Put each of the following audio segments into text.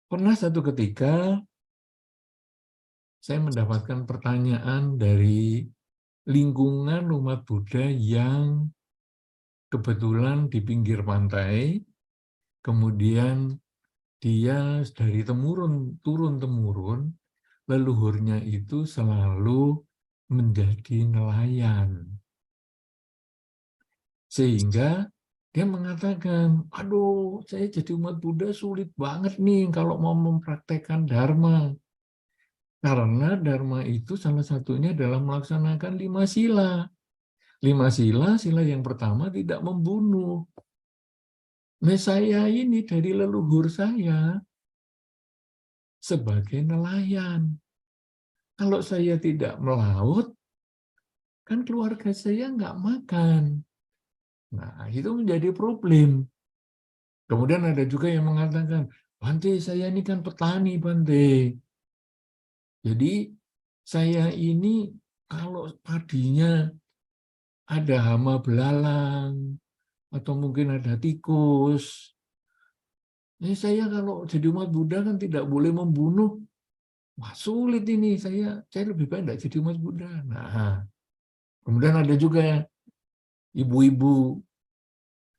Pernah satu ketika saya mendapatkan pertanyaan dari lingkungan umat Buddha yang kebetulan di pinggir pantai, kemudian dia dari turun-temurun, leluhurnya itu selalu menjadi nelayan. Sehingga dia mengatakan, aduh, saya jadi umat Buddha sulit banget nih kalau mau mempraktekkan Dharma. Karena Dharma itu salah satunya adalah melaksanakan 5 sila. 5 sila, sila yang pertama tidak membunuh. Nah, saya ini dari leluhur saya sebagai nelayan. Kalau saya tidak melaut, kan keluarga saya nggak makan. Nah, itu menjadi problem. Kemudian ada juga yang mengatakan, Bante, saya ini kan petani, Bante. Jadi, saya ini kalau padinya ada hama belalang, atau mungkin ada tikus. Ini saya kalau jadi umat Buddha kan tidak boleh membunuh. Wah, sulit ini. Saya lebih baik tidak jadi umat Buddha. Nah, kemudian ada juga ibu-ibu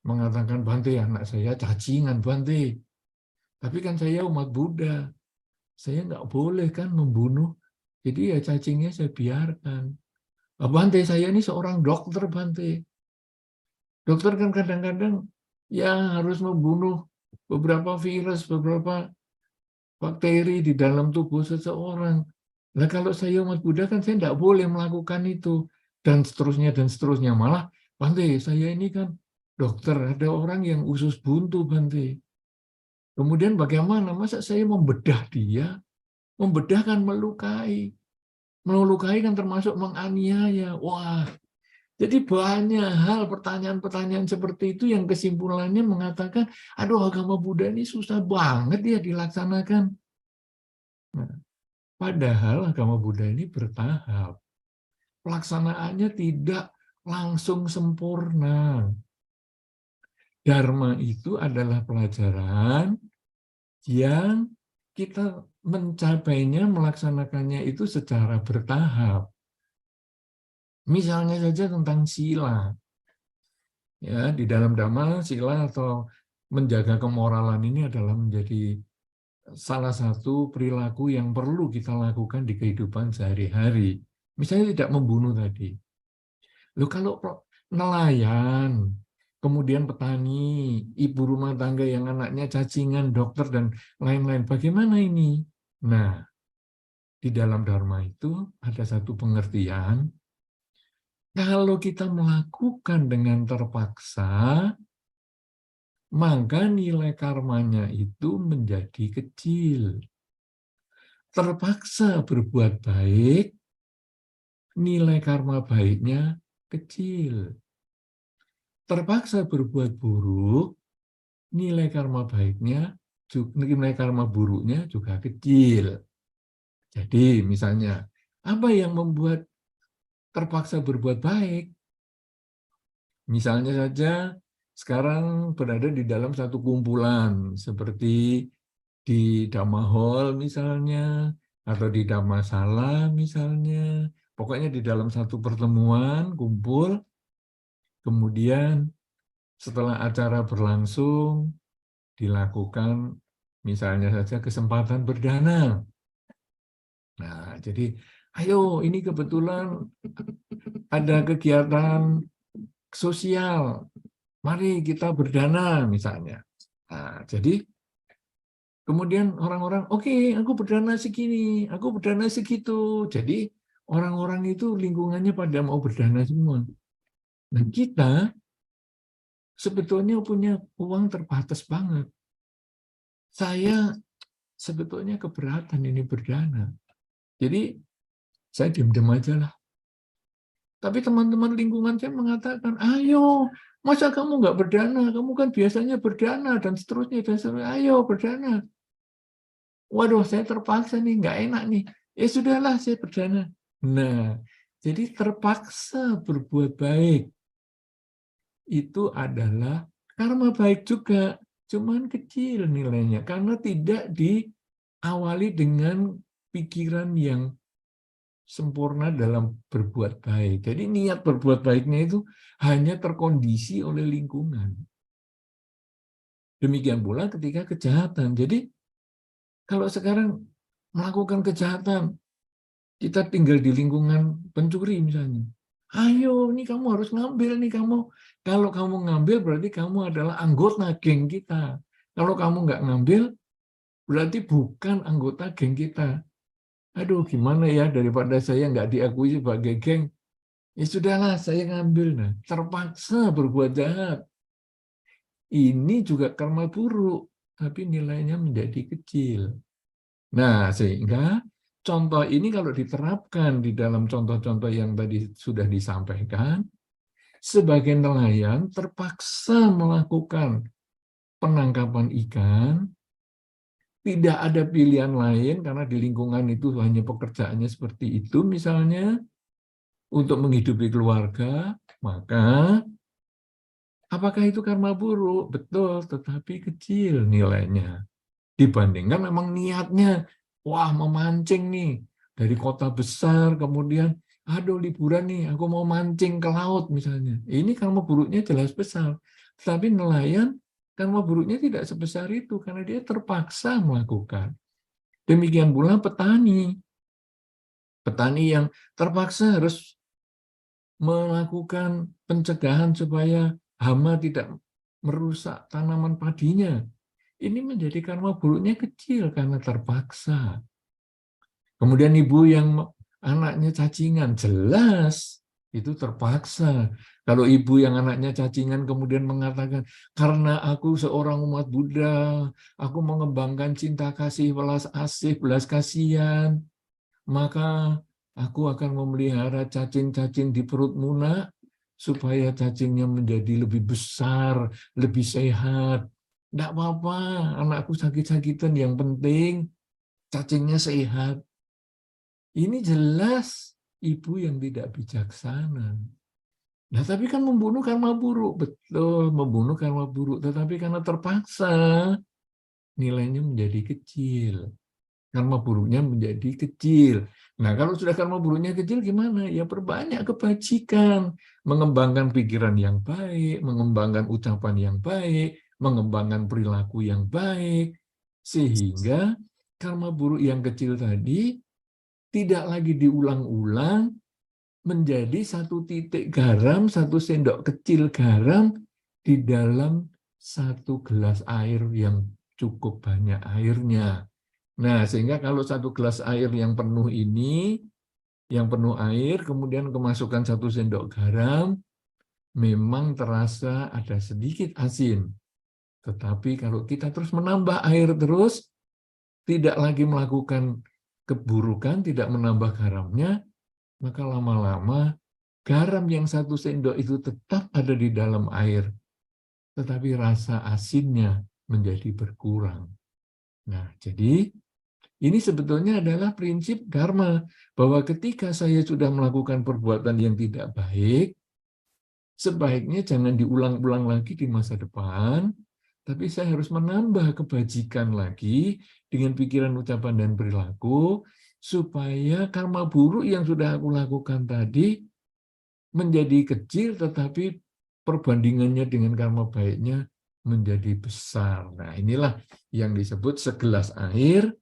mengatakan, Bante, anak saya cacingan, Bante. Tapi kan saya umat Buddha. Saya nggak boleh kan membunuh. Jadi ya cacingnya saya biarkan. Bante, saya ini seorang dokter, Bante. Dokter kan kadang-kadang ya harus membunuh beberapa virus, beberapa bakteri di dalam tubuh seseorang. Nah, kalau saya umat Buddha kan saya tidak boleh melakukan itu. Dan seterusnya, dan seterusnya. Malah, Bante, saya ini kan dokter, ada orang yang usus buntu, Bante. Kemudian bagaimana? Masa saya membedah dia? Membedah kan melukai. Melukai kan termasuk menganiaya. Wah, jadi banyak hal pertanyaan-pertanyaan seperti itu yang kesimpulannya mengatakan, aduh agama Buddha ini susah banget ya dilaksanakan. Nah, padahal agama Buddha ini bertahap. Pelaksanaannya tidak langsung sempurna. Dharma itu adalah pelajaran yang kita mencapainya, melaksanakannya itu secara bertahap. Misalnya saja tentang sila. Ya, di dalam Dhamma, sila atau menjaga kemoralan ini adalah menjadi salah satu perilaku yang perlu kita lakukan di kehidupan sehari-hari. Misalnya tidak membunuh tadi. Loh, kalau nelayan, kemudian petani, ibu rumah tangga yang anaknya cacingan, dokter, dan lain-lain, bagaimana ini? Nah, di dalam Dharma itu ada satu pengertian, kalau kita melakukan dengan terpaksa, maka nilai karmanya itu menjadi kecil. Terpaksa berbuat baik, nilai karma baiknya kecil. Terpaksa berbuat buruk, nilai karma baiknya, nilai karma buruknya juga kecil. Jadi misalnya, apa yang membuat terpaksa berbuat baik? Misalnya saja sekarang berada di dalam satu kumpulan, seperti di Dhamma Hall misalnya, atau di Dhammasala misalnya, pokoknya di dalam satu pertemuan, kumpul, kemudian setelah acara berlangsung, dilakukan misalnya saja kesempatan berdana. Nah, jadi ayo ini kebetulan ada kegiatan sosial, mari kita berdana misalnya. Nah, jadi kemudian orang-orang, oke, aku berdana segini, aku berdana segitu. Jadi orang-orang itu lingkungannya pada mau berdana semua. Nah, kita sebetulnya punya uang terbatas banget. Saya sebetulnya keberatan ini berdana. Jadi saya diam-diam aja lah. Tapi teman-teman lingkungan saya mengatakan, ayo, masa kamu nggak berdana? Kamu kan biasanya berdana, dan seterusnya. Ayo berdana. Waduh, saya terpaksa nih, nggak enak nih. Ya sudahlah, saya berdana. Nah, jadi terpaksa berbuat baik. Itu adalah karma baik juga. Cuman kecil nilainya, karena tidak awali dengan pikiran yang sempurna dalam berbuat baik. Jadi niat berbuat baiknya itu hanya terkondisi oleh lingkungan. Demikian pula ketika kejahatan. Jadi kalau sekarang melakukan kejahatan, kita tinggal di lingkungan pencuri misalnya. Ayo, nih kamu harus ngambil nih kamu. Kalau kamu ngambil berarti kamu adalah anggota geng kita. Kalau kamu nggak ngambil, berarti bukan anggota geng kita. Aduh, gimana ya, daripada saya nggak diakui sebagai geng, ya sudahlah, saya ngambil. Nah, terpaksa berbuat jahat. Ini juga karma buruk, tapi nilainya menjadi kecil. Nah, sehingga contoh ini kalau diterapkan di dalam contoh-contoh yang tadi sudah disampaikan, sebagai nelayan terpaksa melakukan penangkapan ikan, tidak ada pilihan lain karena di lingkungan itu hanya pekerjaannya seperti itu misalnya, untuk menghidupi keluarga, maka apakah itu karma buruk? Betul, tetapi kecil nilainya. Dibandingkan memang niatnya, wah memancing nih, dari kota besar, kemudian, aduh liburan nih, aku mau mancing ke laut misalnya. Ini karma buruknya jelas besar. Tapi nelayan, karma buruknya tidak sebesar itu, karena dia terpaksa melakukan. Demikian pula petani. Petani yang terpaksa harus melakukan pencegahan supaya hama tidak merusak tanaman padinya. Ini menjadi karma buruknya kecil karena terpaksa. Kemudian ibu yang anaknya cacingan, jelas itu terpaksa. Kalau ibu yang anaknya cacingan kemudian mengatakan, karena aku seorang umat Buddha, aku mengembangkan cinta kasih, belas asih, belas kasihan, maka aku akan memelihara cacing-cacing di perut Muna supaya cacingnya menjadi lebih besar, lebih sehat. Tidak apa-apa, anakku sakit-sakitan, yang penting cacingnya sehat. Ini jelas ibu yang tidak bijaksana. Nah, tapi kan membunuh karma buruk. Betul, membunuh karma buruk. Tetapi karena terpaksa, nilainya menjadi kecil. Karma buruknya menjadi kecil. Nah, kalau sudah karma buruknya kecil gimana? Ya perbanyak kebajikan, mengembangkan pikiran yang baik, mengembangkan ucapan yang baik, mengembangkan perilaku yang baik, sehingga karma buruk yang kecil tadi tidak lagi diulang-ulang, menjadi satu titik garam, satu sendok kecil garam di dalam satu gelas air yang cukup banyak airnya. Nah, sehingga kalau satu gelas air yang penuh ini, yang penuh air, kemudian kemasukan satu sendok garam, memang terasa ada sedikit asin. Tetapi kalau kita terus menambah air terus, tidak lagi melakukan keburukan, tidak menambah garamnya, maka lama-lama garam yang satu sendok itu tetap ada di dalam air, tetapi rasa asinnya menjadi berkurang. Nah, jadi ini sebetulnya adalah prinsip karma, bahwa ketika saya sudah melakukan perbuatan yang tidak baik, sebaiknya jangan diulang-ulang lagi di masa depan, tapi saya harus menambah kebajikan lagi dengan pikiran, ucapan, dan perilaku, supaya karma buruk yang sudah aku lakukan tadi menjadi kecil, tetapi perbandingannya dengan karma baiknya menjadi besar. Nah, inilah yang disebut segelas air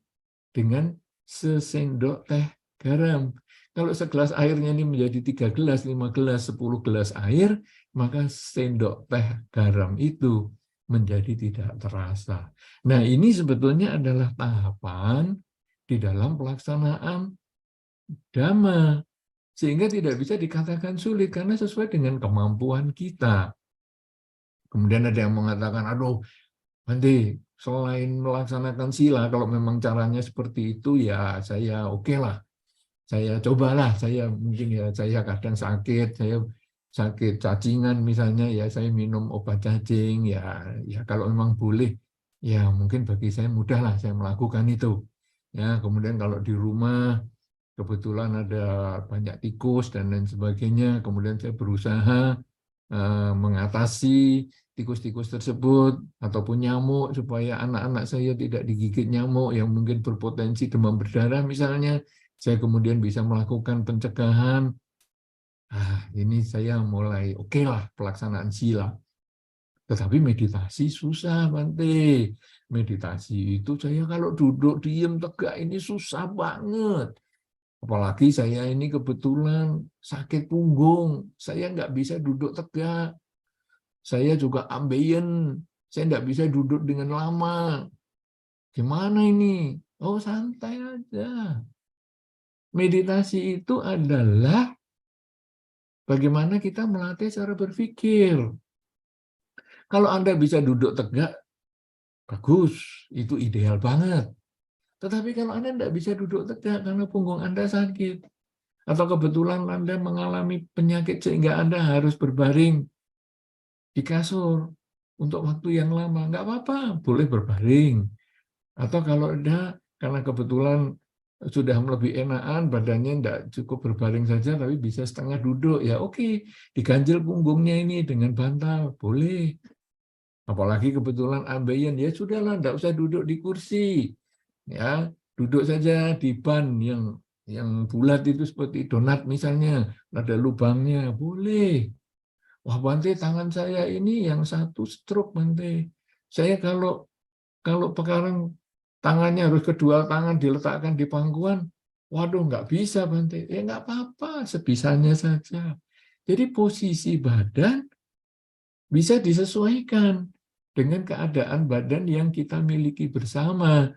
dengan sesendok teh garam. Kalau segelas airnya ini menjadi 3 gelas, 5 gelas, 10 gelas air, maka sendok teh garam itu menjadi tidak terasa. Nah, ini sebetulnya adalah tahapan di dalam pelaksanaan dhamma, sehingga tidak bisa dikatakan sulit karena sesuai dengan kemampuan kita. Kemudian ada yang mengatakan, aduh, nanti selain melaksanakan sila, kalau memang caranya seperti itu, ya saya oke lah. Saya cobalah, saya mungkin ya saya kadang sakit, saya sakit cacingan misalnya, ya saya minum obat cacing, ya kalau memang boleh, ya mungkin bagi saya mudah lah saya melakukan itu. Ya, kemudian kalau di rumah kebetulan ada banyak tikus dan lain sebagainya, kemudian saya berusaha mengatasi tikus-tikus tersebut ataupun nyamuk supaya anak-anak saya tidak digigit nyamuk yang mungkin berpotensi demam berdarah misalnya, saya kemudian bisa melakukan pencegahan. Ini saya mulai oke lah pelaksanaan sila. Tetapi meditasi susah, Bante. Meditasi itu saya kalau duduk diem tegak ini susah banget. Apalagi saya ini kebetulan sakit punggung, saya nggak bisa duduk tegak. Saya juga ambeien, saya nggak bisa duduk dengan lama. Gimana ini? Oh, santai aja. Meditasi itu adalah bagaimana kita melatih cara berpikir. Kalau Anda bisa duduk tegak, bagus, itu ideal banget. Tetapi kalau Anda tidak bisa duduk tegak karena punggung Anda sakit, atau kebetulan Anda mengalami penyakit sehingga Anda harus berbaring di kasur untuk waktu yang lama, nggak apa-apa, boleh berbaring. Atau kalau ada, karena kebetulan sudah lebih enakan, badannya tidak cukup berbaring saja, tapi bisa setengah duduk, ya oke, diganjel punggungnya ini dengan bantal, boleh. Apalagi kebetulan ambeien, ya sudahlah, tidak usah duduk di kursi, ya duduk saja di ban yang bulat itu seperti donat misalnya, ada lubangnya, boleh. Wah, Bante, tangan saya ini yang satu stroke, Bante. Saya kalau sekarang tangannya harus kedua tangan diletakkan di pangkuan, waduh, nggak bisa, Bante. Ya nggak apa-apa, sebisanya saja. Jadi posisi badan bisa disesuaikan dengan keadaan badan yang kita miliki bersama.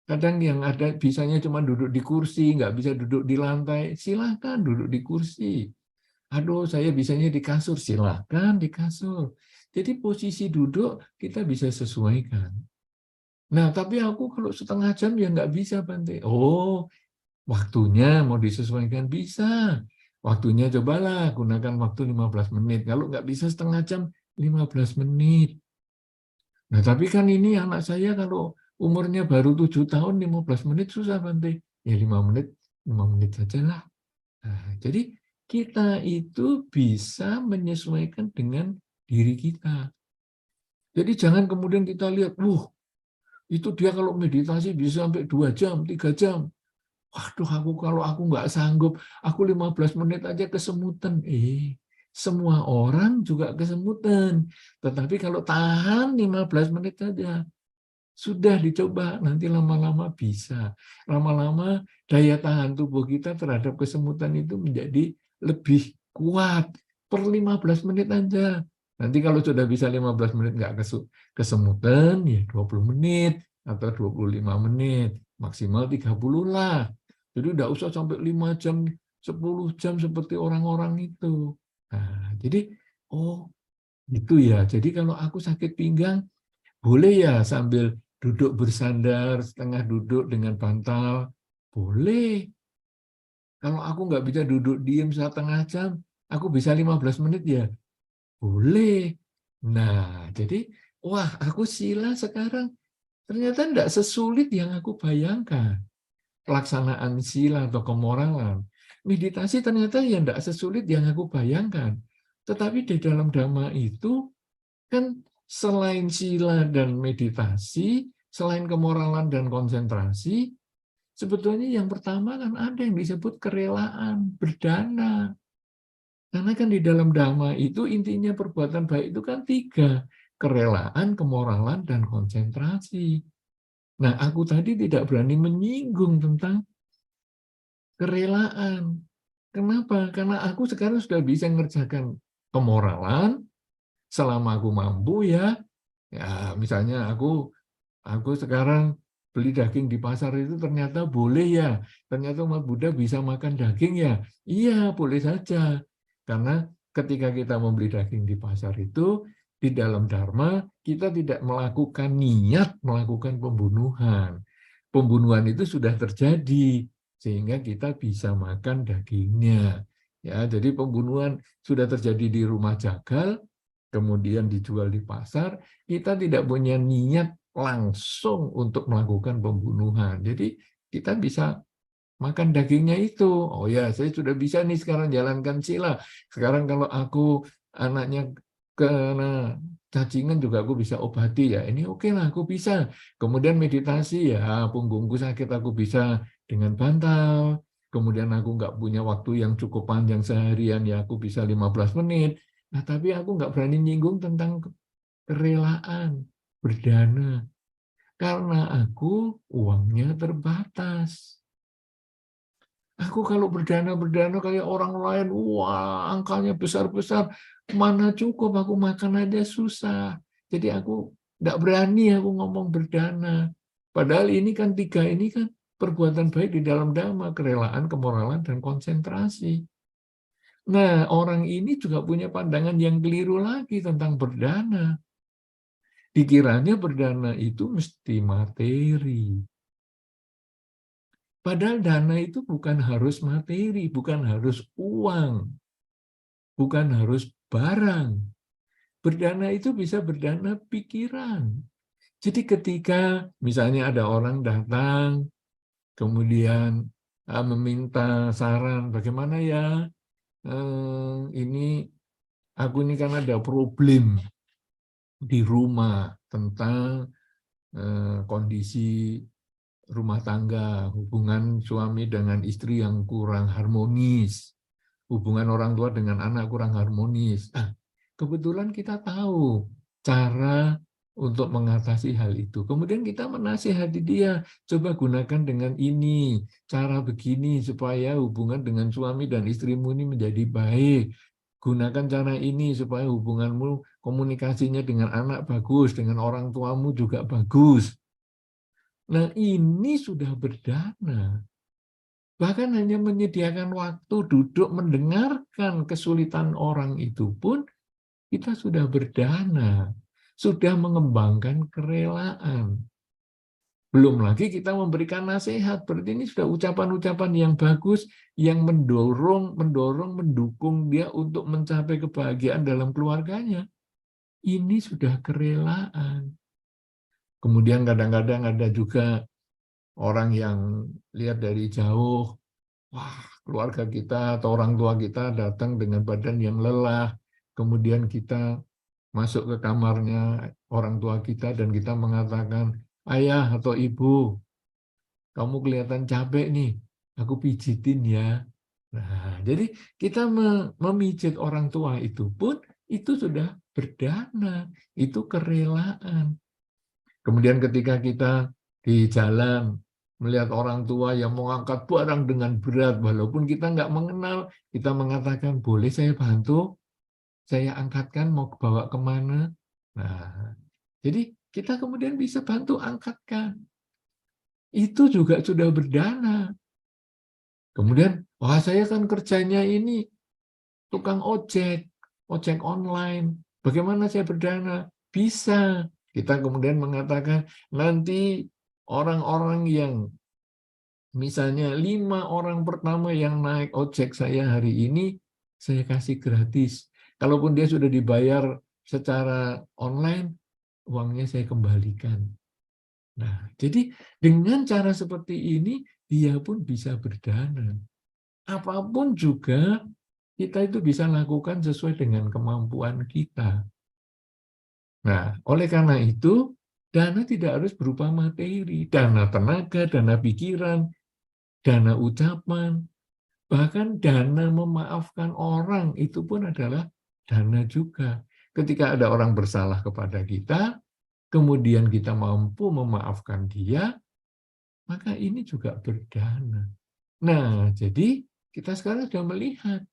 Kadang yang ada bisanya cuma duduk di kursi, nggak bisa duduk di lantai, silahkan duduk di kursi. Aduh, saya bisanya di kasur, silahkan di kasur. Jadi posisi duduk kita bisa sesuaikan. Nah, tapi aku kalau setengah jam ya nggak bisa, Bante. Oh, waktunya mau disesuaikan bisa. Waktunya cobalah gunakan waktu 15 menit. Kalau nggak bisa setengah jam, 15 menit. Nah, tapi kan ini anak saya kalau umurnya baru 7 tahun, 15 menit susah, Bante. Ya 5 menit sajalah. Nah, jadi kita itu bisa menyesuaikan dengan diri kita. Jadi jangan kemudian kita lihat, itu dia kalau meditasi bisa sampai 2 jam, 3 jam. Waduh, kalau aku nggak sanggup, aku 15 menit aja kesemutan. Semua orang juga kesemutan. Tetapi kalau tahan 15 menit saja, sudah dicoba, nanti lama-lama bisa. Lama-lama daya tahan tubuh kita terhadap kesemutan itu menjadi lebih kuat. Per 15 menit aja. Nanti kalau sudah bisa 15 menit nggak kesemutan, ya 20 menit atau 25 menit. Maksimal 30 lah. Jadi nggak usah sampai 5 jam, 10 jam seperti orang-orang itu. Nah, jadi, itu ya. Jadi kalau aku sakit pinggang, boleh ya sambil duduk bersandar, setengah duduk dengan bantal. Boleh. Kalau aku nggak bisa duduk diem setengah jam, aku bisa 15 menit ya? Boleh. Nah, jadi, aku sila sekarang ternyata tidak sesulit yang aku bayangkan. Pelaksanaan sila atau kemoralan. Meditasi ternyata ya tidak sesulit yang aku bayangkan. Tetapi di dalam Dhamma itu, kan selain sila dan meditasi, selain kemoralan dan konsentrasi, sebetulnya yang pertama kan ada yang disebut kerelaan, berdana. Karena kan di dalam Dhamma itu intinya perbuatan baik itu kan 3. Kerelaan, kemoralan, dan konsentrasi. Nah, aku tadi tidak berani menyinggung tentang kerelaan. Kenapa? Karena aku sekarang sudah bisa mengerjakan kemoralan, selama aku mampu ya. Ya, misalnya aku sekarang beli daging di pasar itu ternyata boleh ya. Ternyata umat Buddha bisa makan daging ya. Iya, boleh saja. Karena ketika kita membeli daging di pasar itu, di dalam Dharma, kita tidak melakukan niat melakukan pembunuhan. Pembunuhan itu sudah terjadi, sehingga kita bisa makan dagingnya. Ya, jadi pembunuhan sudah terjadi di rumah jagal, kemudian dijual di pasar, kita tidak punya niat langsung untuk melakukan pembunuhan. Jadi kita bisa makan dagingnya itu. Oh ya, saya sudah bisa nih sekarang jalankan sila. Sekarang kalau aku anaknya kena cacingan juga aku bisa obati ya. Ini oke lah, aku bisa. Kemudian meditasi ya, punggungku sakit aku bisa dengan bantal. Kemudian aku nggak punya waktu yang cukup panjang seharian ya, aku bisa 15 menit. Nah, tapi aku nggak berani nyinggung tentang kerelaan, berdana. Karena aku uangnya terbatas. Aku kalau berdana kayak orang lain, wah angkanya besar-besar, mana cukup aku makan aja susah. Jadi aku tidak berani aku ngomong berdana. Padahal ini kan tiga ini kan perbuatan baik di dalam dhamma, kerelaan, kemoralan, dan konsentrasi. Nah, orang ini juga punya pandangan yang keliru lagi tentang berdana. Dikiranya berdana itu mesti materi. Padahal dana itu bukan harus materi, bukan harus uang, bukan harus barang. Berdana itu bisa berdana pikiran. Jadi ketika misalnya ada orang datang, kemudian meminta saran, bagaimana ya, ini aku ini kan ada problem di rumah tentang kondisi rumah tangga, hubungan suami dengan istri yang kurang harmonis, hubungan orang tua dengan anak kurang harmonis. Nah, kebetulan kita tahu cara untuk mengatasi hal itu. Kemudian kita menasihati dia, coba gunakan dengan ini, cara begini supaya hubungan dengan suami dan istrimu ini menjadi baik. Gunakan cara ini supaya hubunganmu, komunikasinya dengan anak bagus, dengan orang tuamu juga bagus. Nah, ini sudah berdana. Bahkan hanya menyediakan waktu duduk mendengarkan kesulitan orang itu pun kita sudah berdana, sudah mengembangkan kerelaan. Belum lagi kita memberikan nasihat. Berarti ini sudah ucapan-ucapan yang bagus yang mendukung dia untuk mencapai kebahagiaan dalam keluarganya. Ini sudah kerelaan. Kemudian kadang-kadang ada juga orang yang lihat dari jauh, wah keluarga kita atau orang tua kita datang dengan badan yang lelah, kemudian kita masuk ke kamarnya orang tua kita dan kita mengatakan, ayah atau ibu, kamu kelihatan capek nih, aku pijitin ya. Nah, jadi kita memijit orang tua itu pun itu sudah berdana, itu kerelaan. Kemudian ketika kita di jalan melihat orang tua yang mengangkat barang dengan berat, walaupun kita nggak mengenal, kita mengatakan, boleh saya bantu? Saya angkatkan, mau bawa kemana? Nah, jadi kita kemudian bisa bantu angkatkan. Itu juga sudah berdana. Kemudian, wah saya kan kerjanya ini tukang ojek, ojek online. Bagaimana saya berdana? Bisa. Kita kemudian mengatakan, nanti orang-orang yang misalnya 5 orang pertama yang naik ojek saya hari ini, saya kasih gratis. Kalaupun dia sudah dibayar secara online, uangnya saya kembalikan. Nah, jadi dengan cara seperti ini, dia pun bisa berdana. Apapun juga, kita itu bisa lakukan sesuai dengan kemampuan kita. Nah, oleh karena itu, dana tidak harus berupa materi. Dana tenaga, dana pikiran, dana ucapan, bahkan dana memaafkan orang itu pun adalah dana juga. Ketika ada orang bersalah kepada kita, kemudian kita mampu memaafkan dia, maka ini juga berdana. Nah, jadi kita sekarang sudah melihat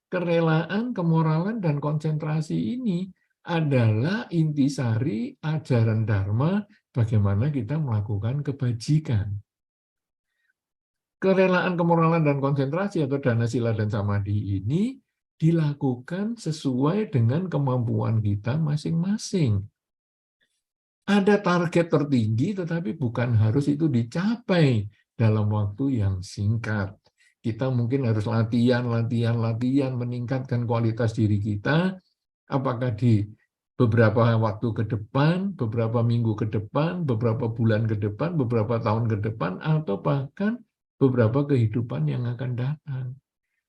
kerelaan, kemoralan, dan konsentrasi ini adalah intisari ajaran Dharma bagaimana kita melakukan kebajikan. Kerelaan, kemoralan, dan konsentrasi atau dana sila dan samadhi ini dilakukan sesuai dengan kemampuan kita masing-masing. Ada target tertinggi, tetapi bukan harus itu dicapai dalam waktu yang singkat. Kita mungkin harus latihan, meningkatkan kualitas diri kita, apakah di beberapa waktu ke depan, beberapa minggu ke depan, beberapa bulan ke depan, beberapa tahun ke depan, atau bahkan beberapa kehidupan yang akan datang.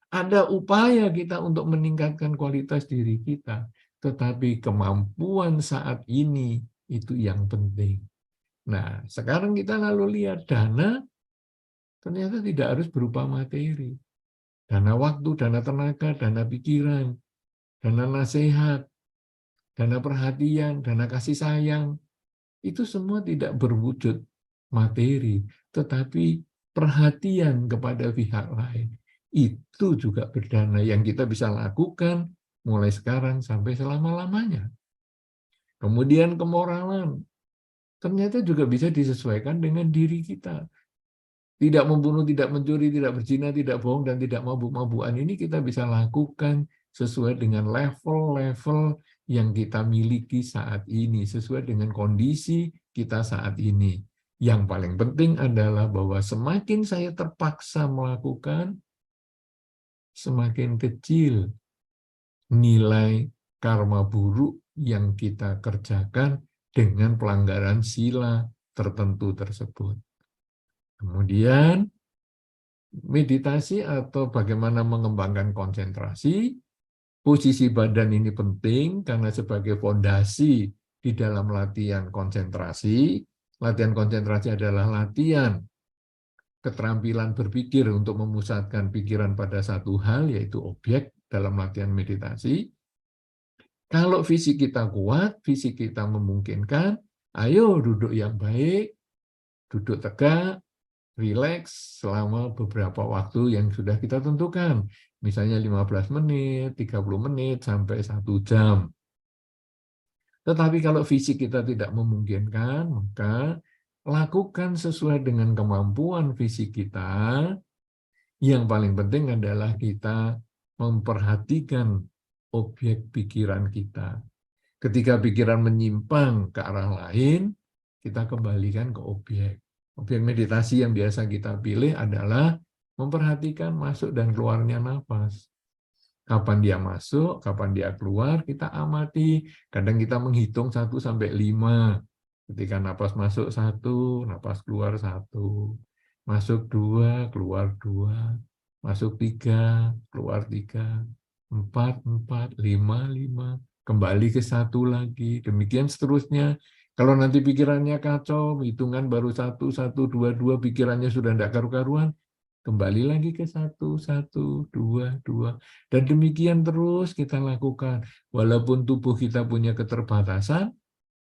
Ada upaya kita untuk meningkatkan kualitas diri kita, tetapi kemampuan saat ini itu yang penting. Nah, sekarang kita lalu lihat dana ternyata tidak harus berupa materi. Dana waktu, dana tenaga, dana pikiran, dana nasihat, dana perhatian, dana kasih sayang, itu semua tidak berwujud materi, tetapi perhatian kepada pihak lain. Itu juga berdana yang kita bisa lakukan mulai sekarang sampai selama-lamanya. Kemudian kemoralan, ternyata juga bisa disesuaikan dengan diri kita. Tidak membunuh, tidak mencuri, tidak berzina, tidak bohong, dan tidak mabuk-mabukan. Ini kita bisa lakukan sesuai dengan level-level yang kita miliki saat ini, sesuai dengan kondisi kita saat ini. Yang paling penting adalah bahwa semakin saya terpaksa melakukan, semakin kecil nilai karma buruk yang kita kerjakan dengan pelanggaran sila tertentu tersebut. Kemudian, meditasi atau bagaimana mengembangkan konsentrasi, posisi badan ini penting karena sebagai fondasi di dalam latihan konsentrasi. Latihan konsentrasi adalah latihan keterampilan berpikir untuk memusatkan pikiran pada satu hal, yaitu objek dalam latihan meditasi. Kalau fisik kita kuat, fisik kita memungkinkan, ayo duduk yang baik, duduk tegak, rileks selama beberapa waktu yang sudah kita tentukan. Misalnya 15 menit, 30 menit, sampai 1 jam. Tetapi kalau fisik kita tidak memungkinkan, maka lakukan sesuai dengan kemampuan fisik kita. Yang paling penting adalah kita memperhatikan objek pikiran kita. Ketika pikiran menyimpang ke arah lain, kita kembalikan ke objek. Objek meditasi yang biasa kita pilih adalah memperhatikan masuk dan keluarnya nafas. Kapan dia masuk, kapan dia keluar, kita amati. Kadang kita menghitung 1-5. Ketika nafas masuk 1, nafas keluar 1. Masuk 2, keluar 2. Masuk 3, keluar 3. 4, 4, 5, 5. Kembali ke 1 lagi. Demikian seterusnya. Kalau nanti pikirannya kacau, hitungan baru 1, 1, 2, 2, pikirannya sudah tidak karu-karuan, kembali lagi ke 1, 1, 2, 2. Dan demikian terus kita lakukan. Walaupun tubuh kita punya keterbatasan,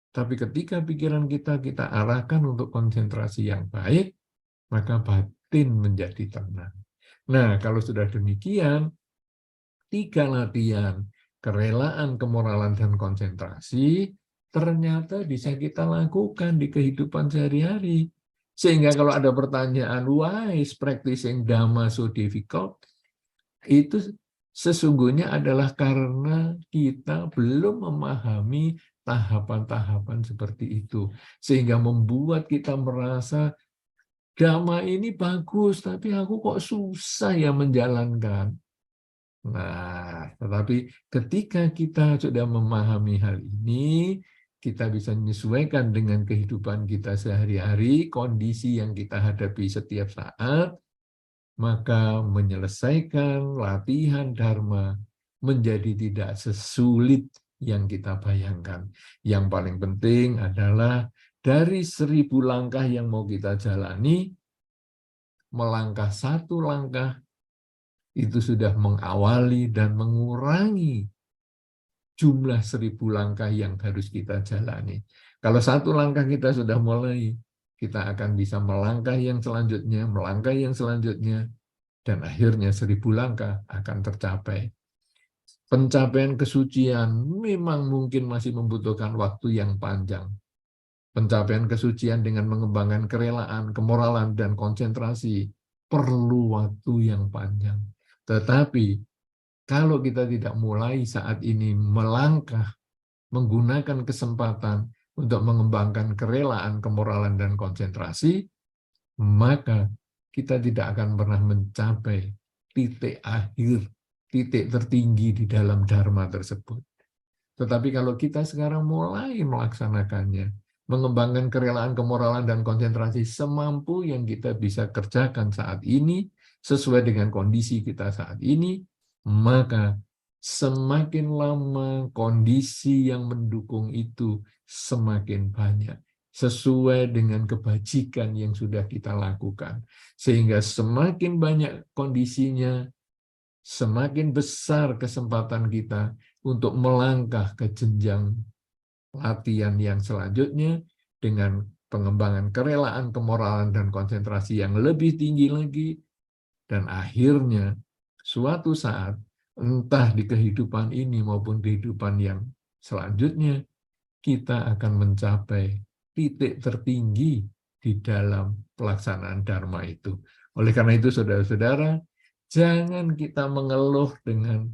tapi ketika pikiran kita arahkan untuk konsentrasi yang baik, maka batin menjadi tenang. Nah, kalau sudah demikian, 3 latihan, kerelaan, kemoralan, dan konsentrasi, ternyata bisa kita lakukan di kehidupan sehari-hari. Sehingga kalau ada pertanyaan, why is practicing Dhamma so difficult? Itu sesungguhnya adalah karena kita belum memahami tahapan-tahapan seperti itu. Sehingga membuat kita merasa, Dhamma ini bagus, tapi aku kok susah ya menjalankan. Nah, tetapi ketika kita sudah memahami hal ini, kita bisa menyesuaikan dengan kehidupan kita sehari-hari, kondisi yang kita hadapi setiap saat, maka menyelesaikan latihan Dharma menjadi tidak sesulit yang kita bayangkan. Yang paling penting adalah dari 1000 langkah yang mau kita jalani, melangkah 1 langkah itu sudah mengawali dan mengurangi jumlah 1000 langkah yang harus kita jalani. Kalau 1 langkah kita sudah mulai, kita akan bisa melangkah yang selanjutnya, melangkah yang selanjutnya, dan akhirnya 1000 langkah akan tercapai. Pencapaian kesucian memang mungkin masih membutuhkan waktu yang panjang. Pencapaian kesucian dengan mengembangkan kerelaan, kemoralan, dan konsentrasi perlu waktu yang panjang. Tetapi kalau kita tidak mulai saat ini melangkah, menggunakan kesempatan untuk mengembangkan kerelaan, kemoralan, dan konsentrasi, maka kita tidak akan pernah mencapai titik akhir, titik tertinggi di dalam Dharma tersebut. Tetapi kalau kita sekarang mulai melaksanakannya, mengembangkan kerelaan, kemoralan, dan konsentrasi semampu yang kita bisa kerjakan saat ini, sesuai dengan kondisi kita saat ini, maka semakin lama kondisi yang mendukung itu semakin banyak, sesuai dengan kebajikan yang sudah kita lakukan. Sehingga semakin banyak kondisinya, semakin besar kesempatan kita untuk melangkah ke jenjang latihan yang selanjutnya dengan pengembangan kerelaan, kemoralan, dan konsentrasi yang lebih tinggi lagi. Dan akhirnya, suatu saat, entah di kehidupan ini maupun kehidupan yang selanjutnya, kita akan mencapai titik tertinggi di dalam pelaksanaan Dharma itu. Oleh karena itu, saudara-saudara, jangan kita mengeluh dengan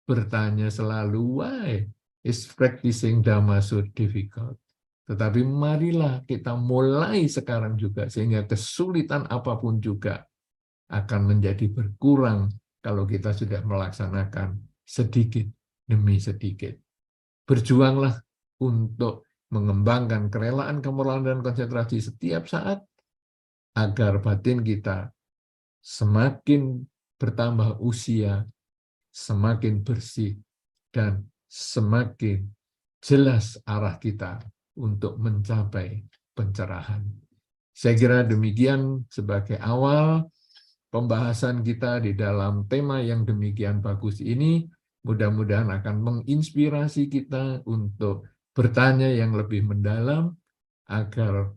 bertanya selalu, why is practicing Dhamma so difficult? Tetapi marilah kita mulai sekarang juga, sehingga kesulitan apapun juga akan menjadi berkurang kalau kita sudah melaksanakan sedikit demi sedikit. Berjuanglah untuk mengembangkan kerelaan, kemoralan, dan konsentrasi setiap saat, agar batin kita semakin bertambah usia, semakin bersih, dan semakin jelas arah kita untuk mencapai pencerahan. Saya kira demikian sebagai awal pembahasan kita di dalam tema yang demikian bagus ini. Mudah-mudahan akan menginspirasi kita untuk bertanya yang lebih mendalam, agar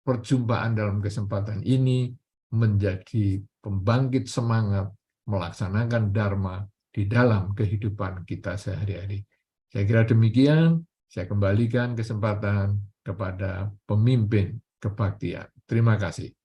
perjumpaan dalam kesempatan ini menjadi pembangkit semangat melaksanakan Dharma di dalam kehidupan kita sehari-hari. Saya kira demikian, saya kembalikan kesempatan kepada pemimpin kebaktian. Terima kasih.